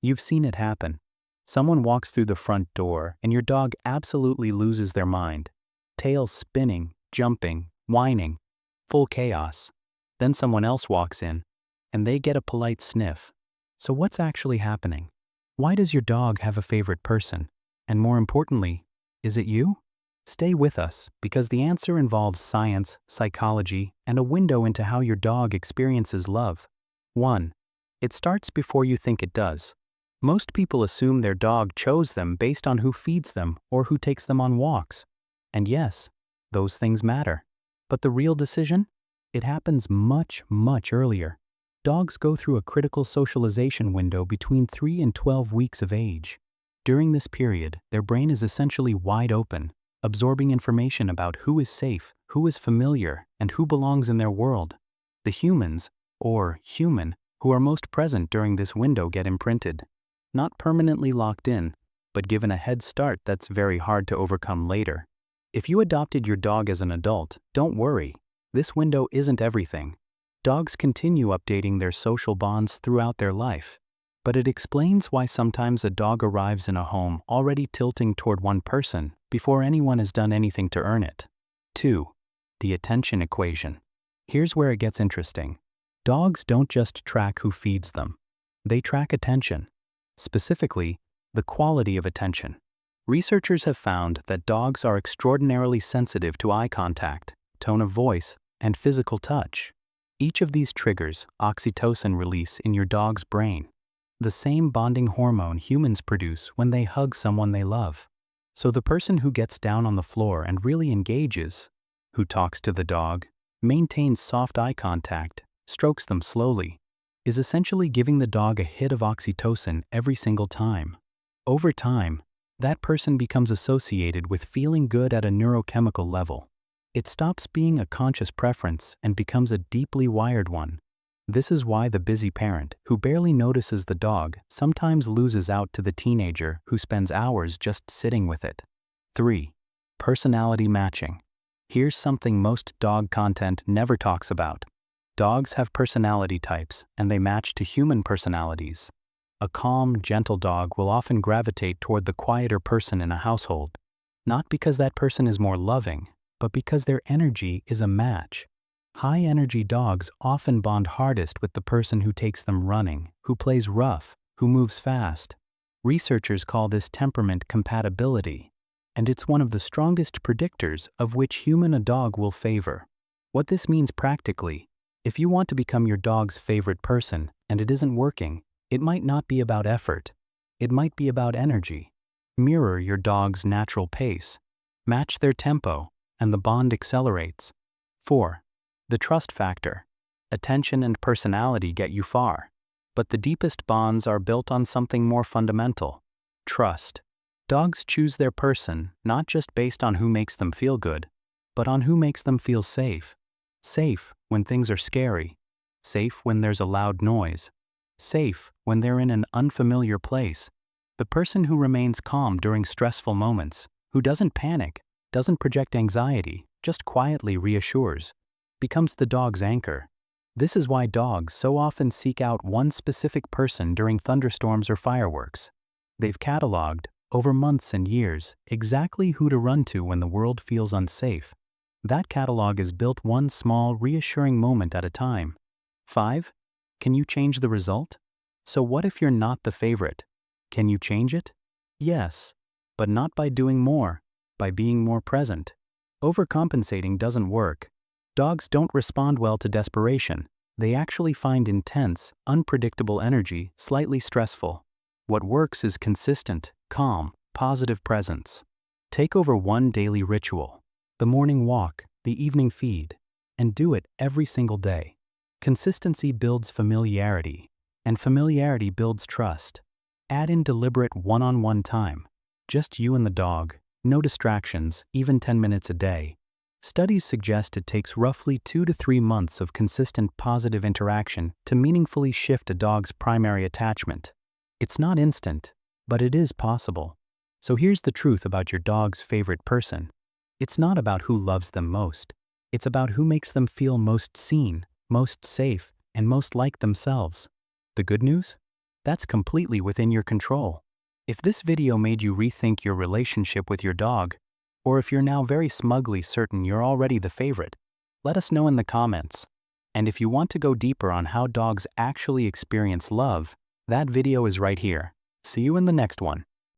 You've seen it happen. Someone walks through the front door and your dog absolutely loses their mind. Tail spinning, jumping, whining, full chaos. Then someone else walks in and they get a polite sniff. So what's actually happening? Why does your dog have a favorite person? And more importantly, is it you? Stay with us because the answer involves science, psychology, and a window into how your dog experiences love. 1. It starts before you think it does. Most people assume their dog chose them based on who feeds them or who takes them on walks. And yes, those things matter. But the real decision? It happens much, much earlier. Dogs go through a critical socialization window between 3 and 12 weeks of age. During this period, their brain is essentially wide open, absorbing information about who is safe, who is familiar, and who belongs in their world. The humans, or human, who are most present during this window get imprinted. Not permanently locked in, but given a head start that's very hard to overcome later. If you adopted your dog as an adult, don't worry. This window isn't everything. Dogs continue updating their social bonds throughout their life. But it explains why sometimes a dog arrives in a home already tilting toward one person before anyone has done anything to earn it. 2. The attention equation. Here's where it gets interesting. Dogs don't just track who feeds them. They track attention. Specifically, the quality of attention. Researchers have found that dogs are extraordinarily sensitive to eye contact, tone of voice, and physical touch. Each of these triggers oxytocin release in your dog's brain, the same bonding hormone humans produce when they hug someone they love. So the person who gets down on the floor and really engages, who talks to the dog, maintains soft eye contact, strokes them slowly, is essentially giving the dog a hit of oxytocin every single time. Over time, that person becomes associated with feeling good at a neurochemical level. It stops being a conscious preference and becomes a deeply wired one. This is why the busy parent who barely notices the dog sometimes loses out to the teenager who spends hours just sitting with it. 3. Personality matching. Here's something most dog content never talks about. Dogs have personality types, and they match to human personalities. A calm, gentle dog will often gravitate toward the quieter person in a household, not because that person is more loving, but because their energy is a match. High-energy dogs often bond hardest with the person who takes them running, who plays rough, who moves fast. Researchers call this temperament compatibility, and it's one of the strongest predictors of which human a dog will favor. What this means practically: if you want to become your dog's favorite person and it isn't working, it might not be about effort. It might be about energy. Mirror your dog's natural pace. Match their tempo, and the bond accelerates. 4. The trust factor. Attention and personality get you far, but the deepest bonds are built on something more fundamental: trust. Dogs choose their person not just based on who makes them feel good, but on who makes them feel safe. Safe when things are scary. Safe when there's a loud noise. Safe when they're in an unfamiliar place. The person who remains calm during stressful moments, who doesn't panic, doesn't project anxiety, just quietly reassures, becomes the dog's anchor. This is why dogs so often seek out one specific person during thunderstorms or fireworks. They've cataloged, over months and years, exactly who to run to when the world feels unsafe. That catalog is built one small, reassuring moment at a time. 5. Can you change the result? So what if you're not the favorite? Can you change it? Yes, but not by doing more, by being more present. Overcompensating doesn't work. Dogs don't respond well to desperation. They actually find intense, unpredictable energy slightly stressful. What works is consistent, calm, positive presence. Take over one daily ritual: the morning walk, the evening feed, and do it every single day. Consistency builds familiarity, and familiarity builds trust. Add in deliberate one-on-one time. Just you and the dog, no distractions, even 10 minutes a day. Studies suggest it takes roughly 2 to 3 months of consistent positive interaction to meaningfully shift a dog's primary attachment. It's not instant, but it is possible. So here's the truth about your dog's favorite person. It's not about who loves them most. It's about who makes them feel most seen, most safe, and most like themselves. The good news? That's completely within your control. If this video made you rethink your relationship with your dog, or if you're now very smugly certain you're already the favorite, let us know in the comments. And if you want to go deeper on how dogs actually experience love, that video is right here. See you in the next one.